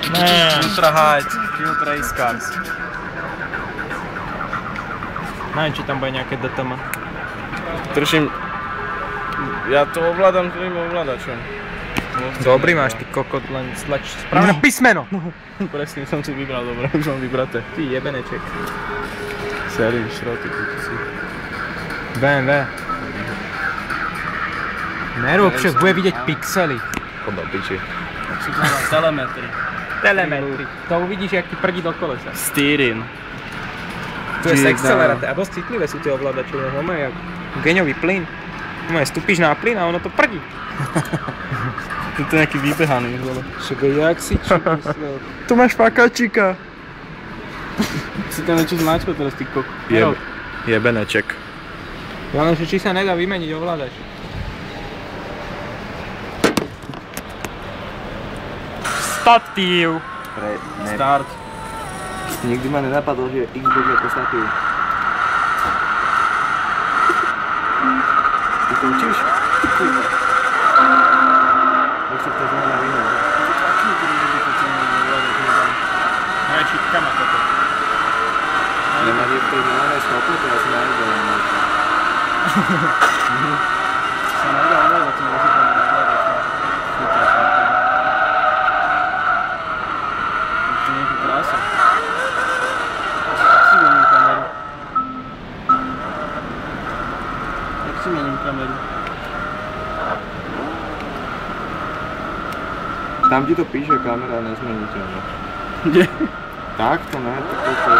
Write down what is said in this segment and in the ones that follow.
Ultra Heights, Field Race Cars. Neviem, či tam bude nejaké DTM. Držím... Ja to ovládam tým ovládačom. Dobrý máš, ty kokot, len stlač správne písmeno! Presne som si vybral, dobre, už mám vybraté. Ty jebeneček. Sérii, šroty, si. BMW. Nerób, však bude vidieť pixely. Chodá piči. Tak si to má telemetry. Telemetry. To uvidíš, jak ti prdí do kolesa. Steering. Tu je accelerátor a dosť citlivé sú tie ovládače, no jak geňový plyn. Stúpiš na plyn a ono to prdí. Tu je nejaký vybehaný, vole. Však jak si čo myslel? Tu máš fakačika. Si tam niečo zmáčko teraz, ty kok. Jebeneček. Ja len, že či sa nedá vymeniť ovládač. Statív. Start. Nikdy ma nenapadlo, že Xbox je to statív. Ty to učíš? Jak sa to znamená víno? Najväčší kama toto. Nemá v tej zelenej stopu, to asi najdem. Sa nedá ovládať, to môže tam ovládať. To je nejaký krása. Tak si mením kameru. Tak si mením kameru. Tam ti to píše kamera nezmeniteľná. Kde? Tak to ne, tak to...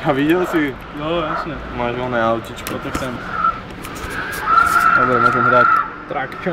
A videl si? No, jasne. Máš oné autičko. No tak sem. Dobre, môžem hrať. Trakčo.